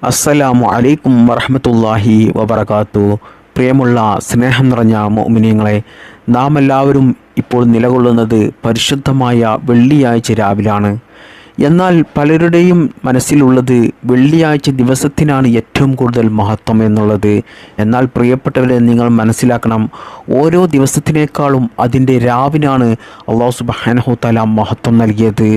അസ്സലാമു അലൈക്കും വറഹ്മത്തുള്ളാഹി വബറകാത്തു. പ്രിയമുള്ള സ്നേഹം നിറഞ്ഞ മുഅ്മിനീങ്ങളെ, നാം എല്ലാവരും ഇപ്പോൾ നിലകൊള്ളുന്നത് പരിശുദ്ധമായ വെള്ളിയാഴ്ച രാവിലാണ്. എന്നാൽ പലരുടെയും മനസ്സിലുള്ളത് വെള്ളിയാഴ്ച ദിവസത്തിനാണ് ഏറ്റവും കൂടുതൽ മഹത്വം എന്നുള്ളത്. എന്നാൽ പ്രിയപ്പെട്ടവരെ, നിങ്ങൾ മനസ്സിലാക്കണം, ഓരോ ദിവസത്തിനേക്കാളും അതിൻ്റെ രാവിനാണ് അല്ലാഹു സുബ്ഹാനഹു തആല മഹത്വം നൽകിയത്.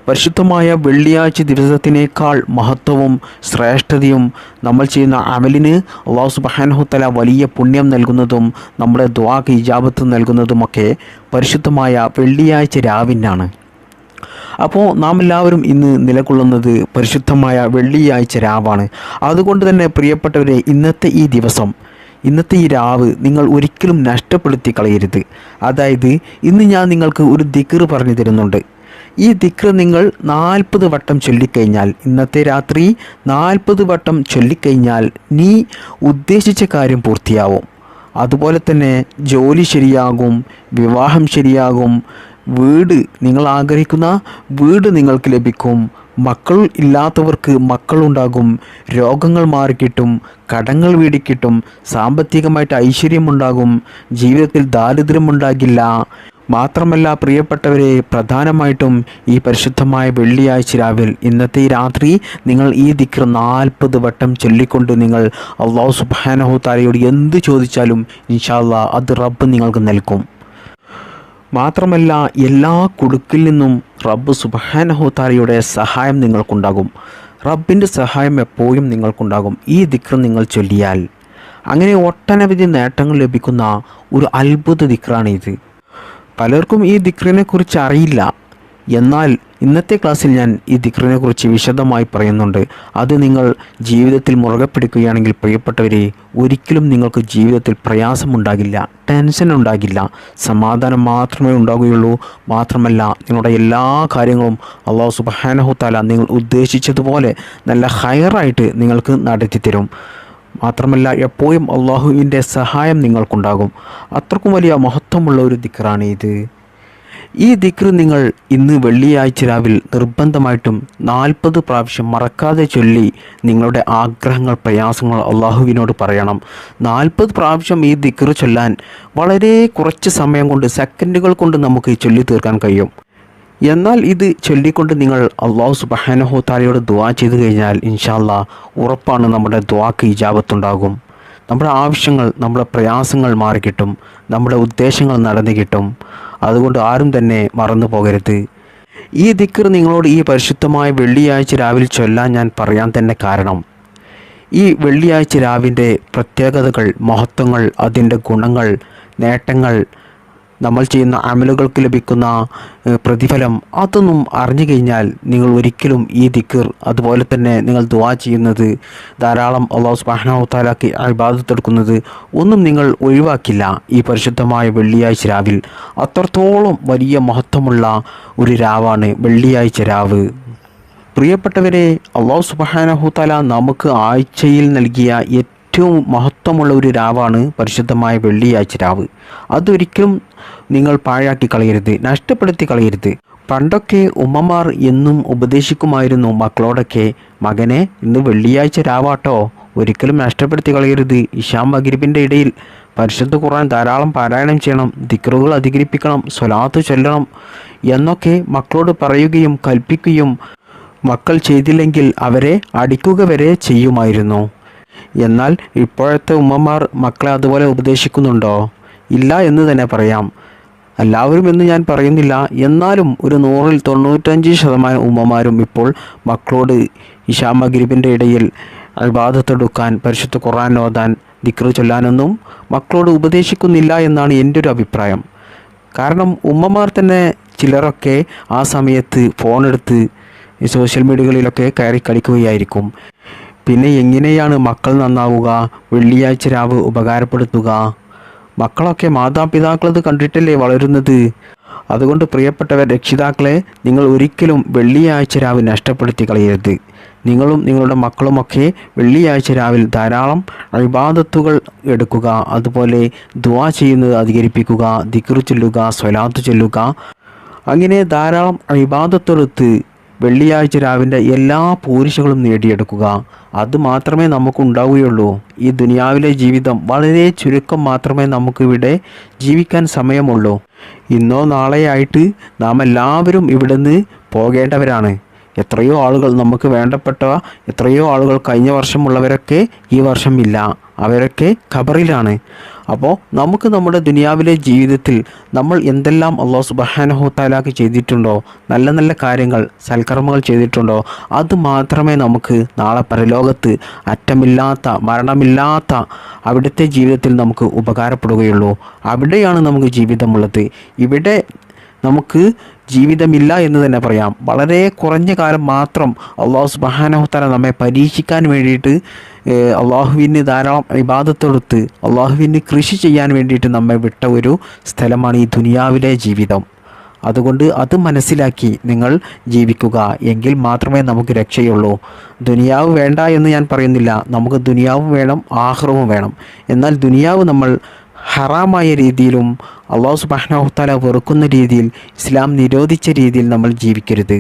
പരിശുദ്ധമായ വെള്ളിയാഴ്ച ദിവസത്തിനേക്കാൾ മഹത്വവും ശ്രേഷ്ഠതയും നമ്മൾ ചെയ്യുന്ന അമലിന് അല്ലാഹു സുബ്ഹാനഹു തആല വലിയ പുണ്യം നൽകുന്നതും നമ്മുടെ ദുആക്ക് ഇജാബത്ത് നൽകുന്നതുമൊക്കെ പരിശുദ്ധമായ വെള്ളിയാഴ്ച രാവിനാണ്. അപ്പോൾ നാം എല്ലാവരും ഇന്ന് നിലകൊള്ളുന്നത് പരിശുദ്ധമായ വെള്ളിയാഴ്ച രാവാണ്. അതുകൊണ്ട് തന്നെ പ്രിയപ്പെട്ടവരെ, ഇന്നത്തെ ഈ രാവ് നിങ്ങൾ ഒരിക്കലും നഷ്ടപ്പെടുത്തി കളയരുത്. അതായത്, ഇന്ന് ഞാൻ നിങ്ങൾക്ക് ഒരു ദിക്ർ പറഞ്ഞു തരുന്നുണ്ട്. ഈ ദിക്ർ നിങ്ങൾ 40 വട്ടം ചൊല്ലിക്കഴിഞ്ഞാൽ, ഇന്നത്തെ രാത്രി 40 വട്ടം ചൊല്ലിക്കഴിഞ്ഞാൽ നീ ഉദ്ദേശിച്ച കാര്യം പൂർത്തിയാവും. അതുപോലെ തന്നെ ജോലി ശരിയാകും, വിവാഹം ശരിയാകും, നിങ്ങൾ ആഗ്രഹിക്കുന്ന വീട് നിങ്ങൾക്ക് ലഭിക്കും, മക്കൾ ഇല്ലാത്തവർക്ക് മക്കളുണ്ടാകും, രോഗങ്ങൾ മാറിക്കിട്ടും, കടങ്ങൾ വീടിക്കിട്ടും, സാമ്പത്തികമായിട്ട് ഐശ്വര്യമുണ്ടാകും, ജീവിതത്തിൽ ദാരിദ്ര്യമുണ്ടാകില്ല. മാത്രമല്ല പ്രിയപ്പെട്ടവരെ, പ്രധാനമായിട്ടും ഈ പരിശുദ്ധമായ വെള്ളിയാഴ്ച രാവിൽ ഇന്നത്തെ ഈ രാത്രി നിങ്ങൾ ഈ ദിക്ർ 40 വട്ടം ചൊല്ലിക്കൊണ്ട് നിങ്ങൾ അല്ലാഹു സുബ്ഹാനഹു തആലയോട് എന്ത് ചോദിച്ചാലും ഇൻഷാ അല്ലാഹ് അത് റബ്ബ് നിങ്ങൾക്ക് നൽകും. മാത്രമല്ല, എല്ലാ കുടുക്കിൽ നിന്നും റബ്ബ് സുബ്ഹാനഹു തആലയുടെ സഹായം നിങ്ങൾക്കുണ്ടാകും. റബ്ബിൻ്റെ സഹായം എപ്പോഴും നിങ്ങൾക്കുണ്ടാകും ഈ ദിക്ർ നിങ്ങൾ ചൊല്ലിയാൽ. അങ്ങനെ ഒട്ടനവധി നേട്ടങ്ങൾ ലഭിക്കുന്ന ഒരു അത്ഭുത ദിക്റാണിത്. പലർക്കും ഈ ദിക്റിനെ കുറിച്ച് അറിയില്ല. എന്നാൽ ഇന്നത്തെ ക്ലാസ്സിൽ ഞാൻ ഈ ദിക്റിനെ കുറിച്ച് വിശദമായി പറയുന്നുണ്ട്. അത് നിങ്ങൾ ജീവിതത്തിൽ മുറുകെ പിടിക്കുകയാണെങ്കിൽ പ്രിയപ്പെട്ടവരെ, ഒരിക്കലും നിങ്ങൾക്ക് ജീവിതത്തിൽ പ്രയാസമുണ്ടാകില്ല, ടെൻഷൻ ഉണ്ടാകില്ല, സമാധാനം മാത്രമേ ഉണ്ടാകുകയുള്ളൂ. മാത്രമല്ല, നിങ്ങളുടെ എല്ലാ കാര്യങ്ങളും അല്ലാഹു സുബ്ഹാനഹു തആല നിങ്ങൾ ഉദ്ദേശിച്ചതുപോലെ നല്ല ഹൈറായിട്ട് നിങ്ങൾക്ക് നടത്തിത്തരും. മാത്രമല്ല, എപ്പോഴും അള്ളാഹുവിൻ്റെ സഹായം നിങ്ങൾക്കുണ്ടാകും. അത്രക്കും വലിയ മഹത്വമുള്ള ഒരു ദിക്റാണ് ഇത്. ഈ ദിക്ർ നിങ്ങൾ ഇന്ന് വെള്ളിയാഴ്ച രാവിൽ നിർബന്ധമായിട്ടും 40 പ്രാവശ്യം മറക്കാതെ ചൊല്ലി നിങ്ങളുടെ ആഗ്രഹങ്ങൾ, പ്രയാസങ്ങൾ അള്ളാഹുവിനോട് പറയണം. 40 പ്രാവശ്യം ഈ ദിക്ർ ചൊല്ലാൻ വളരെ കുറച്ച് സമയം കൊണ്ട്, സെക്കൻഡുകൾ കൊണ്ട് നമുക്ക് ചൊല്ലി തീർക്കാൻ കഴിയും. എന്നാൽ ഇത് ചൊല്ലിക്കൊണ്ട് നിങ്ങൾ അല്ലാഹു സുബ്ഹാനഹു തആലയോട് ദുആ ചെയ്തു കഴിഞ്ഞാൽ ഇൻഷാ അല്ലാഹ് ഉറപ്പാണ് നമ്മുടെ ദുആക്ക് ഇജാബത്തുണ്ടാകും. നമ്മുടെ ആവശ്യങ്ങൾ, നമ്മുടെ പ്രയാസങ്ങൾ മാറിക്കിട്ടും, നമ്മുടെ ഉദ്ദേശങ്ങൾ നടന്നു കിട്ടും. അതുകൊണ്ട് ആരും തന്നെ മറന്നു പോകരുത്. ഈ ദിക്ർ നിങ്ങളോട് ഈ പരിശുദ്ധമായ വെള്ളിയാഴ്ച രാവിലെ ചൊല്ലാൻ ഞാൻ പറയാൻ തന്നെ കാരണം, ഈ വെള്ളിയാഴ്ച രാവിൻ്റെ പ്രത്യേകതകൾ, മഹത്വങ്ങൾ, അതിൻ്റെ ഗുണങ്ങൾ, നേട്ടങ്ങൾ, നമ്മൾ ചെയ്യുന്ന അമലുകൾക്ക് ലഭിക്കുന്ന പ്രതിഫലം, അതൊന്നും അറിഞ്ഞു കഴിഞ്ഞാൽ നിങ്ങൾ ഒരിക്കലും ഈ ദിക്ർ, അതുപോലെ തന്നെ നിങ്ങൾ ദുആ ചെയ്യുന്നത്, ധാരാളം അല്ലാഹു സുബ്ഹാനഹു തആലക്ക് ഇബാദത്ത് എടുക്കുന്നത് ഒന്നും നിങ്ങൾ ഒഴിവാക്കില്ല. ഈ പരിശുദ്ധമായ വെള്ളിയാഴ്ച രാവിൽ അത്രത്തോളം വലിയ മഹത്വമുള്ള ഒരു രാവാണ് വെള്ളിയാഴ്ച രാവ്. പ്രിയപ്പെട്ടവരെ, അല്ലാഹു സുബ്ഹാനഹു തആല നമുക്ക് ആഴ്ചയിൽ നൽകിയ ഏറ്റവും മഹത്വമുള്ള ഒരു രാവാണ് പരിശുദ്ധമായ വെള്ളിയാഴ്ച രാവ്. അതൊരിക്കലും നിങ്ങൾ പാഴാക്കി കളയരുത്, നഷ്ടപ്പെടുത്തി കളയരുത്. പണ്ടൊക്കെ ഉമ്മമാർ എന്നും ഉപദേശിക്കുമായിരുന്നു മക്കളോടൊക്കെ, മകനെ ഇന്ന് വെള്ളിയാഴ്ച രാവാട്ടോ, ഒരിക്കലും നഷ്ടപ്പെടുത്തി കളയരുത്. ഇശാ മഗ്രിബിൻ്റെ ഇടയിൽ പരിശുദ്ധ ഖുർആൻ ധാരാളം പാരായണം ചെയ്യണം, ദിക്റുകൾ അധികരിപ്പിക്കണം, സ്വലാത്ത് ചൊല്ലണം എന്നൊക്കെ മക്കളോട് പറയുകയും കൽപ്പിക്കുകയും മക്കൾ ചെയ്തില്ലെങ്കിൽ അവരെ അടിക്കുക വരെ ചെയ്യുമായിരുന്നു. എന്നാൽ ഇപ്പോഴത്തെ ഉമ്മമാർ മക്കളെ അതുപോലെ ഉപദേശിക്കുന്നുണ്ടോ? ഇല്ല എന്ന് തന്നെ പറയാം. എല്ലാവരും എന്ന് ഞാൻ പറയുന്നില്ല, എന്നാലും ഒരു 100-ൽ 95% ഉമ്മമാരും ഇപ്പോൾ മക്കളോട് ഇശാ മഗ്രിബിൻ്റെ ഇടയിൽ ഇബാദത്തെടുക്കാൻ, പരിശുദ്ധ ഖുർആൻ ഓതാൻ, ദിക്ർ ചൊല്ലാനൊന്നും മക്കളോട് ഉപദേശിക്കുന്നില്ല എന്നാണ് എൻ്റെ ഒരു അഭിപ്രായം. കാരണം ഉമ്മമാർ തന്നെ ചിലരൊക്കെ ആ സമയത്ത് ഫോണെടുത്ത് സോഷ്യൽ മീഡിയകളിലൊക്കെ കയറി കളിക്കുകയായിരിക്കും. പിന്നെ എങ്ങനെയാണ് മക്കൾ നന്നാവുക, വെള്ളിയാഴ്ച രാവ് ഉപകാരപ്പെടുത്തുക? മക്കളൊക്കെ മാതാപിതാക്കളത് കണ്ടിട്ടല്ലേ വളരുന്നത്. അതുകൊണ്ട് പ്രിയപ്പെട്ടവർ, രക്ഷിതാക്കളെ, നിങ്ങൾ ഒരിക്കലും വെള്ളിയാഴ്ച രാവ് നഷ്ടപ്പെടുത്തി കളയരുത്. നിങ്ങളും നിങ്ങളുടെ മക്കളുമൊക്കെ വെള്ളിയാഴ്ച രാവിൽ ധാരാളം ഇബാദത്തുകൾ എടുക്കുക, അതുപോലെ ദുആ ചെയ്യുന്നത് അധികരിപ്പിക്കുക, ദിക്ർ ചൊല്ലുക, സ്വലാത്ത് ചൊല്ലുക. അങ്ങനെ ധാരാളം ഇബാദത്തെടുത്ത് വെള്ളിയാഴ്ച രാവിൻ്റെ എല്ലാ പോരിശകളും നേടിയെടുക്കുക. അത് മാത്രമേ നമുക്കുണ്ടാവുകയുള്ളൂ. ഈ ദുനിയാവിലെ ജീവിതം വളരെ ചുരുക്കം മാത്രമേ നമുക്കിവിടെ ജീവിക്കാൻ സമയമുള്ളൂ. ഇന്നോ നാളെയായിട്ട് നാം എല്ലാവരും ഇവിടുന്ന് പോകേണ്ടവരാണ്. എത്രയോ ആളുകൾ, നമുക്ക് വേണ്ടപ്പെട്ട എത്രയോ ആളുകൾ, കഴിഞ്ഞ വർഷമുള്ളവരൊക്കെ ഈ വർഷം ഇല്ല, അവരൊക്കെ ഖബറിലാണ്. അപ്പോൾ നമുക്ക് നമ്മുടെ ദുനിയാവിലെ ജീവിതത്തിൽ നമ്മൾ എന്തെല്ലാം അല്ലാഹു സുബ്ഹാനഹു തആലക്ക് ചെയ്തിട്ടുണ്ടോ, നല്ല നല്ല കാര്യങ്ങൾ, സൽക്കർമ്മങ്ങൾ ചെയ്തിട്ടുണ്ടോ, അത് മാത്രമേ നമുക്ക് നാളെ പരലോകത്ത് അറ്റമില്ലാത്ത, മരണമില്ലാത്ത അവിടുത്തെ ജീവിതത്തിൽ നമുക്ക് ഉപകാരപ്പെടുകയുള്ളൂ. അവിടെയാണ് നമുക്ക് ജീവിതമുള്ളത്. ഇവിടെ നമുക്ക് ജീവിതമില്ല എന്ന് തന്നെ പറയാം. വളരെ കുറഞ്ഞ കാലം മാത്രം അല്ലാഹു സുബ്ഹാനഹു തആല നമ്മെ പരീക്ഷിക്കാൻ വേണ്ടിയിട്ട്, അള്ളാഹുവിന് ധാരാളം ഇബാദത്തെടുത്ത് അള്ളാഹുവിന് കൃഷി ചെയ്യാൻ വേണ്ടിയിട്ട് നമ്മെ വിട്ട ഒരു സ്ഥലമാണ് ഈ ദുനിയാവിലെ ജീവിതം. അതുകൊണ്ട് അത് മനസ്സിലാക്കി നിങ്ങൾ ജീവിക്കുക. എങ്കിൽ മാത്രമേ നമുക്ക് രക്ഷയുള്ളൂ. ദുനിയാവ് വേണ്ട എന്ന് ഞാൻ പറയുന്നില്ല. നമുക്ക് ദുനിയാവും വേണം, ആഖിറവും വേണം. എന്നാൽ ദുനിയാവ് നമ്മൾ ഹറാമായ രീതിയിലും അല്ലാഹു സുബ്ഹാനഹു തആല വെറുക്കുന്ന രീതിയിൽ, ഇസ്ലാം നിരോധിച്ച രീതിയിൽ നമ്മൾ ജീവിക്കരുത്.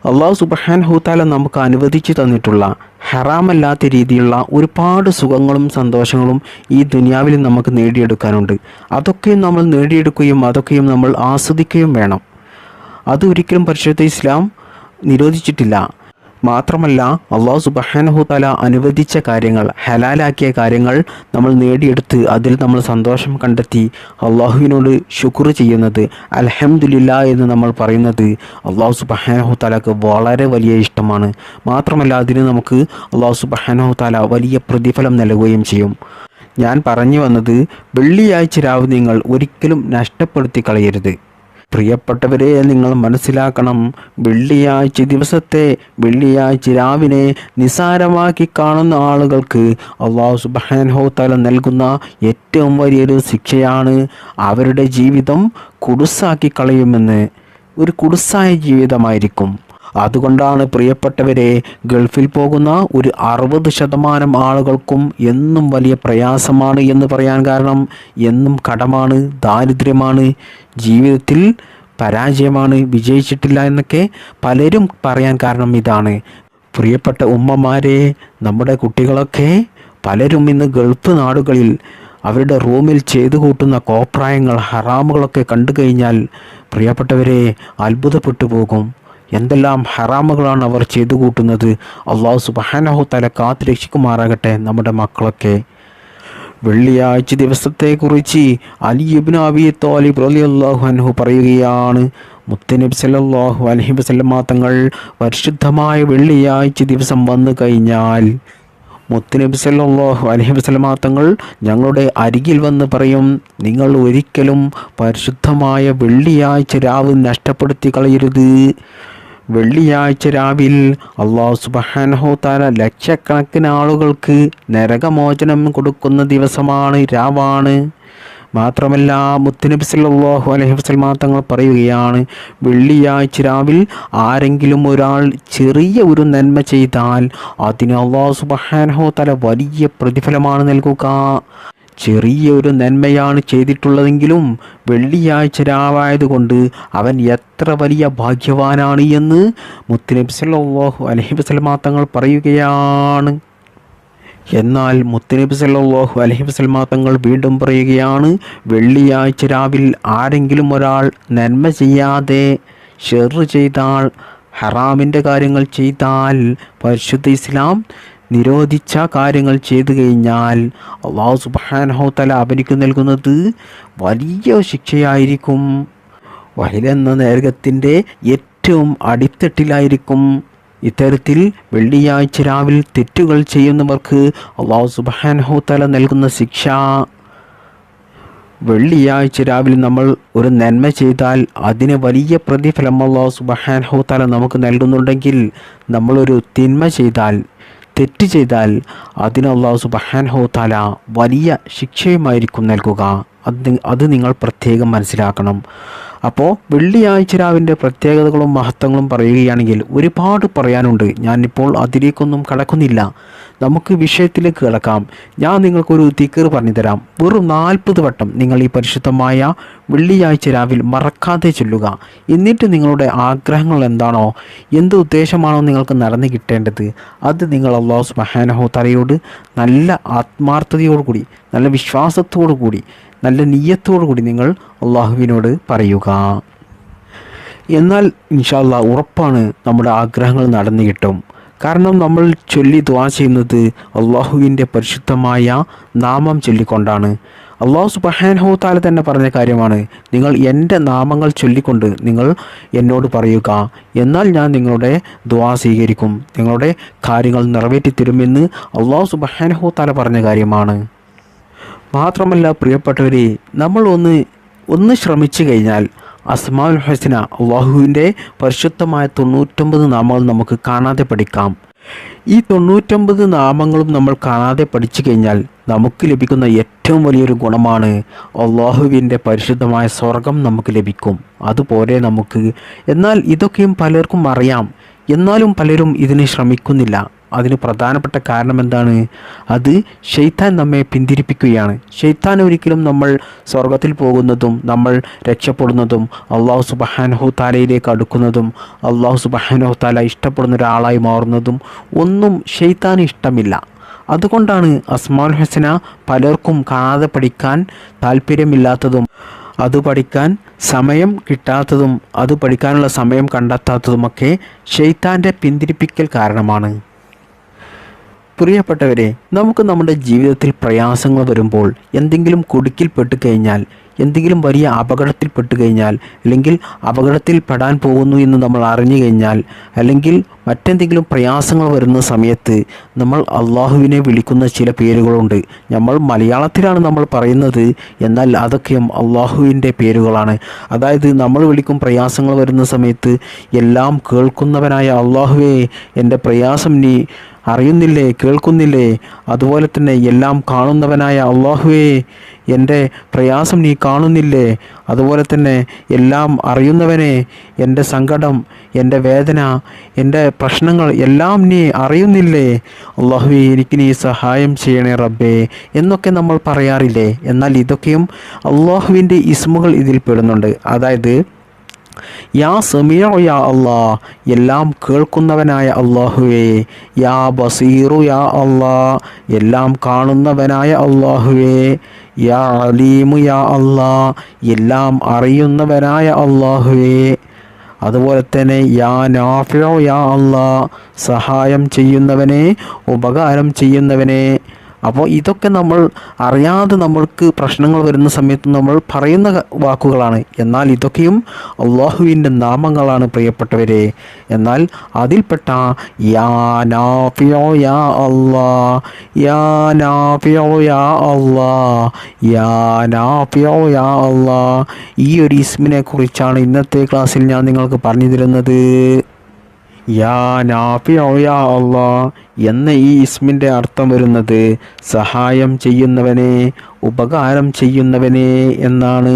അല്ലാഹു സുബ്ഹാനഹു തആല നമുക്ക് അനുവദിച്ചു തന്നിട്ടുള്ള ഹറാമല്ലാത്ത രീതിയിലുള്ള ഒരുപാട് സുഖങ്ങളും സന്തോഷങ്ങളും ഈ ദുനിയാവിൽ നമുക്ക് നേടിയെടുക്കാനുണ്ട്. അതൊക്കെയും നമ്മൾ നേടിയെടുക്കുകയും അതൊക്കെയും നമ്മൾ ആസ്വദിക്കുകയും വേണം. അത് ഒരിക്കലും പരിശുദ്ധ ഇസ്ലാം നിരോധിച്ചിട്ടില്ല. മാത്രമല്ല, അല്ലാഹു സുബ്ഹാനഹു തആല അനുവദിച്ച കാര്യങ്ങൾ, ഹലാലാക്കിയ കാര്യങ്ങൾ നമ്മൾ നേടിയെടുത്ത് അതിൽ നമ്മൾ സന്തോഷം കണ്ടെത്തി അള്ളാഹുവിനോട് ശുക്ർ ചെയ്യുന്നത്, അൽഹംദുലില്ലാഹ് എന്ന് നമ്മൾ പറയുന്നത് അല്ലാഹു സുബ്ഹാനഹു തആലക്ക് വളരെ വലിയ ഇഷ്ടമാണ്. മാത്രമല്ല, അതിന് നമുക്ക് അല്ലാഹു സുബ്ഹാനഹു തആല വലിയ പ്രതിഫലം നൽകുകയും ചെയ്യും. ഞാൻ പറഞ്ഞു വന്നത്, വെള്ളിയാഴ്ച രാവ് നിങ്ങൾ ഒരിക്കലും നഷ്ടപ്പെടുത്തി കളയരുത്. പ്രിയപ്പെട്ടവരെ, നിങ്ങൾ മനസ്സിലാക്കണം, വെള്ളിയാഴ്ച ദിവസത്തെ, വെള്ളിയാഴ്ച രാവിനെ നിസാരമാക്കി കാണുന്ന ആളുകൾക്ക് അല്ലാഹു സുബ്ഹാനഹു തആല നൽകുന്ന ഏറ്റവും വലിയൊരു ശിക്ഷയാണ് അവരുടെ ജീവിതം കുടുസാക്കി കളയുമെന്ന്. ഒരു കുടുസായ ജീവിതമായിരിക്കും. അതുകൊണ്ടാണ് പ്രിയപ്പെട്ടവരെ, ഗൾഫിൽ പോകുന്ന ഒരു 60% ആളുകൾക്കും എന്നും വലിയ പ്രയാസമാണ് എന്ന് പറയാൻ കാരണം, എന്നും കടമാണ്, ദാരിദ്ര്യമാണ്, ജീവിതത്തിൽ പരാജയമാണ്, വിജയിച്ചിട്ടില്ല എന്നൊക്കെ പലരും പറയാൻ കാരണം ഇതാണ്. പ്രിയപ്പെട്ട ഉമ്മമാരെ, നമ്മുടെ കുട്ടികളൊക്കെ പലരും ഇന്ന് ഗൾഫ് നാടുകളിൽ അവരുടെ റൂമിൽ ചെയ്തു കൂട്ടുന്ന കോപ്രായങ്ങൾ, ഹറാമുകളൊക്കെ കണ്ടു കഴിഞ്ഞാൽ പ്രിയപ്പെട്ടവരെ അത്ഭുതപ്പെട്ടു പോകും. എന്തെല്ലാം ഹറാമുകളാണ് അവർ ചെയ്തു കൂട്ടുന്നത്. അല്ലാഹു സുബ്ഹാനഹു തആല കാത്ത് രക്ഷിക്കുമാറാകട്ടെ നമ്മുടെ മക്കളൊക്കെ. വെള്ളിയാഴ്ച ദിവസത്തെക്കുറിച്ച് അലി ഇബ്നു അബീ ത്വാലിബ് റളിയല്ലാഹു അൻഹു പറയുകയാണ്, മുത്തുനബി സല്ലല്ലാഹു അലൈഹി വസല്ലം തങ്ങൾ പരിശുദ്ധമായ വെള്ളിയാഴ്ച ദിവസം വന്നു കഴിഞ്ഞാൽ മുത്തുനബി സല്ലല്ലാഹു അലൈഹി വസല്ലം തങ്ങൾ ഞങ്ങളുടെ അരികിൽ വന്ന് പറയും, നിങ്ങൾ ഒരിക്കലും പരിശുദ്ധമായ വെള്ളിയാഴ്ച രാവ് നഷ്ടപ്പെടുത്തി കളയരുത്. വെള്ളിയാഴ്ച രാവിൽ അല്ലാഹു സുബ്ഹാനഹു തആല ലക്ഷക്കണക്കിന് ആളുകൾക്ക് നരകമോചനം കൊടുക്കുന്ന ദിവസമാണ്, രാവാണ്. മാത്രമല്ല, മുത്തുനബി സല്ലല്ലാഹു അലൈഹി വസല്ലം തങ്ങൾ പറയുകയാണ്, വെള്ളിയാഴ്ച രാവിൽ ആരെങ്കിലും ഒരാൾ ചെറിയ ഒരു നന്മ ചെയ്താൽ അതിന് അല്ലാഹു സുബ്ഹാനഹു തആല വലിയ പ്രതിഫലമാണ് നൽകുക. ചെറിയ ഒരു നന്മയാണ് ചെയ്തിട്ടുള്ളതെങ്കിലും വെള്ളിയാഴ്ച രാവായതുകൊണ്ട് അവൻ എത്ര വലിയ ഭാഗ്യവാനാണ് എന്ന് മുത്തുനബി സല്ലല്ലാഹു അലൈഹി വസല്ലം തങ്ങൾ പറയുകയാണ്. എന്നാൽ മുത്തുനബി സല്ലല്ലാഹു അലൈഹി വസല്ലം തങ്ങൾ വീണ്ടും പറയുകയാണ്, വെള്ളിയാഴ്ച രാവിൽ ആരെങ്കിലും ഒരാൾ നന്മ ചെയ്യാതെ ഷെർ ചെയ്താൽ, ഹറാമിൻ്റെ കാര്യങ്ങൾ ചെയ്താൽ, പരിശുദ്ധ ഇസ്ലാം നിരോധിച്ച കാര്യങ്ങൾ ചെയ്തു കഴിഞ്ഞാൽ അല്ലാഹു സുബ്ഹാനഹു തആല അവനിക്ക് നൽകുന്നത് വലിയ ശിക്ഷയായിരിക്കും. വഹിലെന്ന നരകത്തിൻ്റെ ഏറ്റവും അടിത്തട്ടിലായിരിക്കും. ഇത്തരത്തിൽ വെള്ളിയാഴ്ച രാവിൽ തെറ്റുകൾ ചെയ്യുന്നവർക്ക് അല്ലാഹു സുബ്ഹാനഹു തആല നൽകുന്ന ശിക്ഷ, വെള്ളിയാഴ്ച രാവിലെ നമ്മൾ ഒരു നന്മ ചെയ്താൽ അതിന് വലിയ പ്രതിഫലം അല്ലാഹു സുബ്ഹാനഹു തആല നമുക്ക് നൽകുന്നുണ്ടെങ്കിൽ, നമ്മളൊരു തിന്മ ചെയ്താൽ, തെറ്റ് ചെയ്താൽ അതിന് അല്ലാഹു സുബ്ഹാനഹു തആല വലിയ ശിക്ഷയുമായിരിക്കും നൽകുക. അത് നിങ്ങൾ പ്രത്യേകം മനസ്സിലാക്കണം. അപ്പോൾ വെള്ളിയാഴ്ച രാവിൻ്റെ പ്രത്യേകതകളും മഹത്വങ്ങളും പറയുകയാണെങ്കിൽ ഒരുപാട് പറയാനുണ്ട്. ഞാനിപ്പോൾ അതിലേക്കൊന്നും കടക്കുന്നില്ല. നമുക്ക് വിഷയത്തിലേക്ക് കിടക്കാം. ഞാൻ നിങ്ങൾക്കൊരു ദിക്ർ പറഞ്ഞു തരാം. വെറും 40 വട്ടം നിങ്ങൾ ഈ പരിശുദ്ധമായ വെള്ളിയാഴ്ച രാവിലെ മറക്കാതെ ചൊല്ലുക. എന്നിട്ട് നിങ്ങളുടെ ആഗ്രഹങ്ങൾ എന്താണോ, എന്ത് ഉദ്ദേശമാണോ നിങ്ങൾക്ക് നടന്നു കിട്ടേണ്ടത്, അത് നിങ്ങൾ അല്ലാഹു സുബ്ഹാനഹു തആലയോട് നല്ല ആത്മാർത്ഥതയോടുകൂടി, നല്ല വിശ്വാസത്തോടു കൂടി, നല്ല നിയ്യത്തോടു കൂടി നിങ്ങൾ അള്ളാഹുവിനോട് പറയുക. എന്നാൽ ഇൻഷാ അല്ലാഹ് ഉറപ്പാണ് നമ്മുടെ ആഗ്രഹങ്ങൾ നടന്നു കിട്ടും. കാരണം നമ്മൾ ചൊല്ലി ദുആ ചെയ്യുന്നത് അള്ളാഹുവിൻ്റെ പരിശുദ്ധമായ നാമം ചൊല്ലിക്കൊണ്ടാണ്. അള്ളാഹു സുബ്ഹാനഹു തആല തന്നെ പറഞ്ഞ കാര്യമാണ്, നിങ്ങൾ എൻ്റെ നാമങ്ങൾ ചൊല്ലിക്കൊണ്ട് നിങ്ങൾ എന്നോട് പറയുക, എന്നാൽ ഞാൻ നിങ്ങളുടെ ദുആ സ്വീകരിക്കും, നിങ്ങളുടെ കാര്യങ്ങൾ നിറവേറ്റി തരുമെന്ന് അള്ളാഹു സുബ്ഹാനഹു തആല പറഞ്ഞ കാര്യമാണ്. മാത്രമല്ല പ്രിയപ്പെട്ടവരെ, നമ്മൾ ഒന്ന് ശ്രമിച്ചു കഴിഞ്ഞാൽ അസ്മാഉൽ ഹുസ്ന, അള്ളാഹുവിൻ്റെ പരിശുദ്ധമായ 99 നാമങ്ങൾ നമുക്ക് കാണാതെ പഠിക്കാം. ഈ 99 നാമങ്ങളും നമ്മൾ കാണാതെ പഠിച്ചു കഴിഞ്ഞാൽ നമുക്ക് ലഭിക്കുന്ന ഏറ്റവും വലിയൊരു ഗുണമാണ് അള്ളാഹുവിൻ്റെ പരിശുദ്ധമായ സ്വർഗം നമുക്ക് ലഭിക്കും. അതുപോലെ എന്നാൽ ഇതൊക്കെയും പലർക്കും അറിയാം, എന്നാലും പലരും ഇതിന് ശ്രമിക്കുന്നില്ല. അതിന് പ്രധാനപ്പെട്ട കാരണം എന്താണ്? അത് ശൈത്താൻ നമ്മെ പിന്തിരിപ്പിക്കുകയാണ്. ശൈത്താൻ ഒരിക്കലും നമ്മൾ സ്വർഗത്തിൽ പോകുന്നതും നമ്മൾ രക്ഷപ്പെടുന്നതും അള്ളാഹു സുബ്ഹാനഹു തആലയിലേക്ക് അടുക്കുന്നതും അള്ളാഹു സുബ്ഹാനഹു തആല ഇഷ്ടപ്പെടുന്ന ഒരാളായി മാറുന്നതും ഒന്നും ശൈത്താന് ഇഷ്ടമില്ല. അതുകൊണ്ടാണ് അസ്മാഉൽ ഹുസ്ന പലർക്കും കാണാതെ പഠിക്കാൻ താല്പര്യമില്ലാത്തതും അത് പഠിക്കാൻ സമയം കിട്ടാത്തതും അത് പഠിക്കാനുള്ള സമയം കണ്ടെത്താത്തതുമൊക്കെ ശൈത്താൻ്റെ പിന്തിരിപ്പിക്കൽ കാരണമാണ്. പ്രിയപ്പെട്ടവരെ, നമുക്ക് നമ്മുടെ ജീവിതത്തിൽ പ്രയാസങ്ങൾ വരുമ്പോൾ, എന്തെങ്കിലും കുടുക്കിൽപ്പെട്ട് കഴിഞ്ഞാൽ, എന്തെങ്കിലും വലിയ അപകടത്തിൽപ്പെട്ട് കഴിഞ്ഞാൽ, അല്ലെങ്കിൽ അപകടത്തിൽ പെടാൻ പോകുന്നു എന്ന് നമ്മൾ അറിഞ്ഞു കഴിഞ്ഞാൽ, അല്ലെങ്കിൽ മറ്റെന്തെങ്കിലും പ്രയാസങ്ങൾ വരുന്ന സമയത്ത് നമ്മൾ അള്ളാഹുവിനെ വിളിക്കുന്ന ചില പേരുകളുണ്ട്. നമ്മൾ മലയാളത്തിലാണ് നമ്മൾ പറയുന്നത്, എന്നാൽ അതൊക്കെയും അള്ളാഹുവിൻ്റെ പേരുകളാണ്. അതായത് നമ്മൾ വിളിക്കും പ്രയാസങ്ങൾ വരുന്ന സമയത്ത്, എല്ലാം കേൾക്കുന്നവനായ അള്ളാഹുവേ, എൻ്റെ പ്രയാസം നീ അറിയുന്നില്ലേ, കേൾക്കുന്നില്ലേ? അതുപോലെ തന്നെ എല്ലാം കാണുന്നവനായ അള്ളാഹുവേ, എൻ്റെ പ്രയാസം നീ കാണുന്നില്ലേ? അതുപോലെ തന്നെ എല്ലാം അറിയുന്നവനെ, എൻ്റെ സങ്കടം, എൻ്റെ വേദന, എൻ്റെ പ്രശ്നങ്ങൾ എല്ലാം നീ അറിയുന്നില്ലേ? അള്ളാഹുവേ, എനിക്ക് നീ സഹായം ചെയ്യണേ റബ്ബേ എന്നൊക്കെ നമ്മൾ പറയാറില്ലേ? എന്നാൽ ഇതൊക്കെയും അള്ളാഹുവിൻ്റെ ഇസ്മുകൾ ഇതിൽ പെടുന്നുണ്ട്. അതായത് യാ സമീഉ യാ അല്ലാ, എല്ലാം കേൾക്കുന്നവനായ അള്ളാഹുവേ. യാ ബസീറു യാ അല്ലാ, എല്ലാം കാണുന്നവനായ അള്ളാഹുവേ. യാ അലീമു യാ അല്ലാ, എല്ലാം അറിയുന്നവനായ അള്ളാഹുവേ. അതുപോലെ തന്നെ യാ നാഫിഉ യാ അല്ലാ, സഹായം ചെയ്യുന്നവനെ, ഉപകാരം ചെയ്യുന്നവനെ. അപ്പോൾ ഇതൊക്കെ നമ്മൾ അറിയാതെ നമ്മൾക്ക് പ്രശ്നങ്ങൾ വരുന്ന സമയത്ത് നമ്മൾ പറയുന്ന വാക്കുകളാണ്. എന്നാൽ ഇതൊക്കെയും അള്ളാഹുവിൻ്റെ നാമങ്ങളാണ് പ്രിയപ്പെട്ടവരെ. എന്നാൽ അതിൽപ്പെട്ട യാ നാഫിഉ യാ അല്ലാ, യാ നാഫിഉ യാ അല്ലാ, യാ നാഫിഉ യാ അല്ലാ, ഈ ഒരു ഇസ്മിനെ കുറിച്ചാണ് ഇന്നത്തെ ക്ലാസ്സിൽ ഞാൻ നിങ്ങൾക്ക് പറഞ്ഞു തരുന്നത്. യാ നാഫിഉ യാ അല്ലാ എന്ന ഈ ഇസ്മിൻ്റെ അർത്ഥം വരുന്നത് സഹായം ചെയ്യുന്നവനെ, ഉപകാരം ചെയ്യുന്നവനെ എന്നാണ്.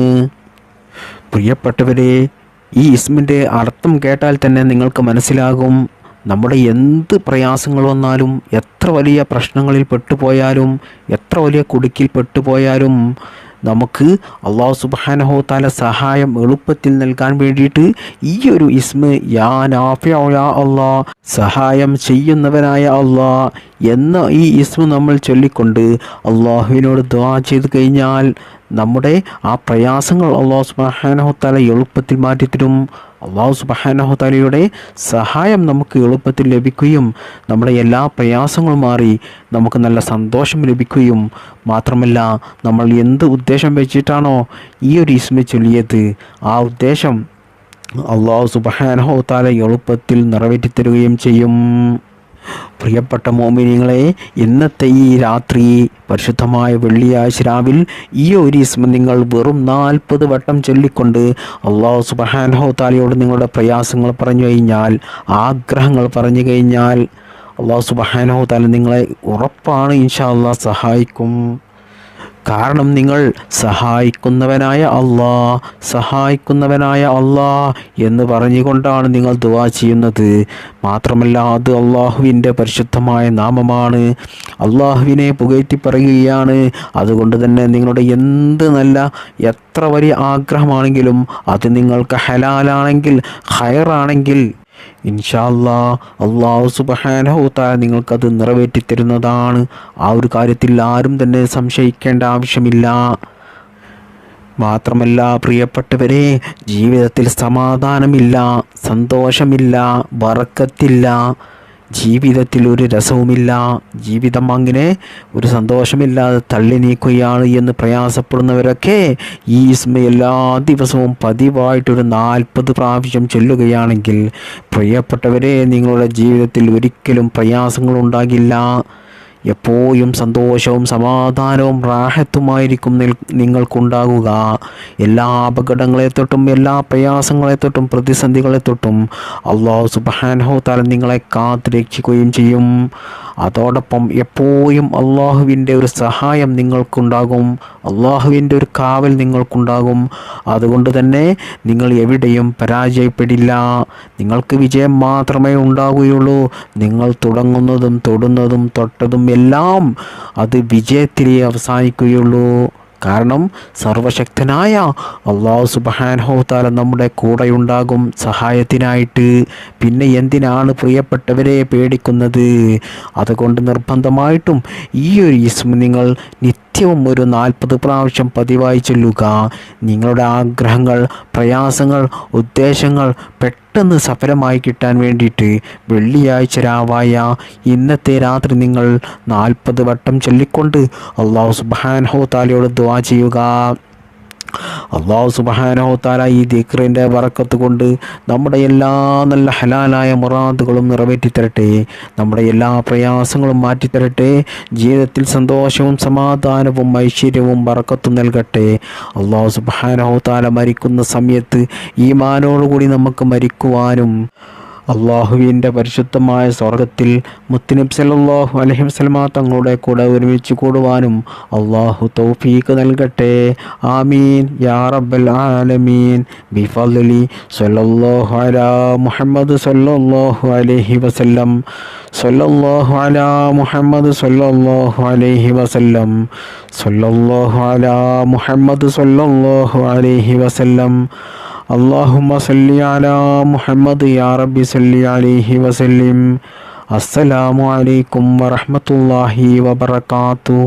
പ്രിയപ്പെട്ടവരെ, ഈ ഇസ്മിൻ്റെ അർത്ഥം കേട്ടാൽ തന്നെ നിങ്ങൾക്ക് മനസ്സിലാകും, നമ്മുടെ എന്ത് പ്രയാസങ്ങൾ വന്നാലും, എത്ര വലിയ പ്രശ്നങ്ങളിൽ പെട്ടുപോയാലും, എത്ര വലിയ കുടുക്കിൽ പെട്ടുപോയാലും, നമുക്ക് അള്ളാഹു സുബ്ഹാനഹു തആല സഹായം എളുപ്പത്തിൽ നൽകാൻ വേണ്ടിയിട്ട് ഈ ഒരു ഇസ്മ യാ നാഫിഉ യാ അല്ലാ, സഹായം ചെയ്യുന്നവനായ അള്ളാ എന്ന ഈ ഇസ്മ നമ്മൾ ചൊല്ലിക്കൊണ്ട് അള്ളാഹുവിനോട് ദുആ ചെയ്ത് കഴിഞ്ഞാൽ നമ്മുടെ ആ പ്രയാസങ്ങൾ അള്ളാഹു സുബ്ഹാനഹു തആല എളുപ്പത്തിൽ മാറ്റിത്തരും. അള്ളാഹു സുബ്ഹാനഹു തആലയുടെ സഹായം നമുക്ക് എളുപ്പത്തിൽ ലഭിക്കുകയും നമ്മുടെ എല്ലാ പ്രയാസങ്ങളും മാറി നമുക്ക് നല്ല സന്തോഷം ലഭിക്കുകയും മാത്രമല്ല, നമ്മൾ എന്ത് ഉദ്ദേശം വെച്ചിട്ടാണോ ഈ ഒരു ഇസ്മ ചൊല്ലിയത്, ആ ഉദ്ദേശം അള്ളാഹു സുബ്ഹാനഹു തആല എളുപ്പത്തിൽ നിറവേറ്റിത്തരുകയും ചെയ്യും. പ്രിയപ്പെട്ട മോമിനീങ്ങളെ, ഇന്നത്തെ ഈ രാത്രി പരിശുദ്ധമായ വെള്ളിയാഴ്ച രാവിൽ ഈ ഒരു ഇസ്മ നിങ്ങൾ വെറും 40 വട്ടം ചൊല്ലിക്കൊണ്ട് അള്ളാഹു സുബ്ഹാനഹു തആലയോട് നിങ്ങളുടെ പ്രയാസങ്ങൾ പറഞ്ഞു കഴിഞ്ഞാൽ, ആഗ്രഹങ്ങൾ പറഞ്ഞു കഴിഞ്ഞാൽ അള്ളാഹു സുബ്ഹാനഹു തആല നിങ്ങളെ ഉറപ്പാണ് ഇൻഷാ അല്ലാഹ് സഹായിക്കും. കാരണം നിങ്ങൾ സഹായിക്കുന്നവനായ അല്ലാ എന്ന് പറഞ്ഞുകൊണ്ടാണ് നിങ്ങൾ ദുആ ചെയ്യുന്നത്. മാത്രമല്ല അത് അള്ളാഹുവിൻ്റെ പരിശുദ്ധമായ നാമമാണ്. അള്ളാഹുവിനെ പുകഴ്ത്തി പറയുകയാണ്. അതുകൊണ്ട് തന്നെ നിങ്ങളുടെ എന്ത് നല്ല എത്ര വലിയ ആഗ്രഹമാണെങ്കിലും അത് നിങ്ങൾക്ക് ഹലാലാണെങ്കിൽ ഖൈറാണെങ്കിൽ ഇൻഷാ അല്ലാഹു സുബ്ഹാനഹു തആല നിങ്ങൾക്കത് നിറവേറ്റിത്തരുന്നതാണ്. ആ ഒരു കാര്യത്തിൽ ആരും തന്നെ സംശയിക്കേണ്ട ആവശ്യമില്ല. മാത്രമല്ല പ്രിയപ്പെട്ടവരെ, ജീവിതത്തിൽ സമാധാനമില്ല, സന്തോഷമില്ല, ബറക്കത്തില്ല, ജീവിതത്തിൽ ഒരു രസവുമില്ല, ജീവിതം അങ്ങനെ ഒരു സന്തോഷമില്ലാതെ തള്ളി നീക്കുകയാണ് എന്ന് പ്രയാസപ്പെടുന്നവരൊക്കെ ഈ ഇസ്മ എല്ലാ ദിവസവും പതിവായിട്ടൊരു 40 പ്രാവശ്യം ചൊല്ലുകയാണെങ്കിൽ പ്രിയപ്പെട്ടവരെ, നിങ്ങളുടെ ജീവിതത്തിൽ ഒരിക്കലും പ്രയാസങ്ങളുണ്ടാകില്ല. എപ്പോഴും സന്തോഷവും സമാധാനവും റാഹത്തുമായിരിക്കും നിങ്ങൾക്കുണ്ടാകുക. എല്ലാ അപകടങ്ങളെ തൊട്ടും എല്ലാ പ്രയാസങ്ങളെ തൊട്ടും പ്രതിസന്ധികളെ തൊട്ടും അല്ലാഹു സുബ്ഹാനഹു തആല നിങ്ങളെ കാത്ത് രക്ഷിക്കുകയും ചെയ്യും. അതോടൊപ്പം എപ്പോഴും അള്ളാഹുവിൻ്റെ ഒരു സഹായം നിങ്ങൾക്കുണ്ടാകും, അള്ളാഹുവിൻ്റെ ഒരു കാവൽ നിങ്ങൾക്കുണ്ടാകും. അതുകൊണ്ട് തന്നെ നിങ്ങൾ എവിടെയും പരാജയപ്പെടില്ല. നിങ്ങൾക്ക് വിജയം മാത്രമേ ഉണ്ടാകുകയുള്ളൂ. നിങ്ങൾ തുടങ്ങുന്നതും തൊടുന്നതും തൊട്ടതും എല്ലാം അത് വിജയത്തിലേ അവസാനിക്കുകയുള്ളൂ. കാരണം സർവശക്തനായ അല്ലാഹു സുബ്ഹാനഹു തആല നമ്മുടെ കൂടെയുണ്ടാകും സഹായത്തിനായിട്ട്. പിന്നെ എന്തിനാണ് പ്രിയപ്പെട്ടവരെ പേടിക്കുന്നത്? അതുകൊണ്ട് നിർബന്ധമായിട്ടും ഈ ഒരു ഇസ്മ നിങ്ങൾ നിത്യവും ഒരു 40 പ്രാവശ്യം പതിവായി ചൊല്ലുക. നിങ്ങളുടെ ആഗ്രഹങ്ങൾ, പ്രയാസങ്ങൾ, ഉദ്ദേശങ്ങൾ പെട്ടെന്ന് സഫലമായി കിട്ടാൻ വേണ്ടിയിട്ട് വെള്ളിയാഴ്ച രാവായ ഇന്നത്തെ രാത്രി നിങ്ങൾ 40 വട്ടം ചൊല്ലിക്കൊണ്ട് അല്ലാഹു സുബ്ഹാനഹു തആലയോട് ദുആ ചെയ്യുക. അല്ലാഹു സുബ്ഹാനഹു തആല ഈ ദിക്റിൻ്റെ ബറക്കത്ത് കൊണ്ട് നമ്മുടെ എല്ലാ നല്ല ഹലാലായ മുറാദുകളും നിറവേറ്റി തരട്ടെ, നമ്മുടെ എല്ലാ പ്രയാസങ്ങളും മാറ്റിത്തരട്ടെ, ജീവിതത്തിൽ സന്തോഷവും സമാധാനവും ഐശ്വര്യവും ബറക്കത്തും നൽകട്ടെ. അല്ലാഹു സുബ്ഹാനഹു തആല മരിക്കുന്ന സമയത്ത് ഈമാനോടുകൂടി നമുക്ക് മരിക്കുവാനും അള്ളാഹുവിൻ്റെ പരിശുദ്ധമായ സ്വർഗത്തിൽ മുത്തുനബി സല്ലല്ലാഹു അലൈഹി വസല്ലമ തങ്ങളുടെ കൂടെ ഒരുമിച്ച് കൂടുവാനും അള്ളാഹു തൗഫീഖ് നൽകട്ടെ. ആമീൻ യാ റബ്ബൽ ആലമീൻ. ബിഫദ്ലി സല്ലല്ലാഹു അലാ മുഹമ്മദ് സല്ലല്ലാഹു അലൈഹി വസല്ലം. സല്ലല്ലാഹു അലാ മുഹമ്മദ് സല്ലല്ലാഹു അലൈഹി വസല്ലം. സല്ലല്ലാഹു അലാ മുഹമ്മദ് സല്ലല്ലാഹു അലൈഹി വസല്ലം. അല്ലാഹുമ്മ സല്ലി അലാ മുഹമ്മദ് യാ റബ്ബി സല്ലി അലൈഹി വസല്ലിം. അസ്സലാമു അലൈക്കും വറഹ്മത്തുള്ളാഹി വബറകാതുഹു.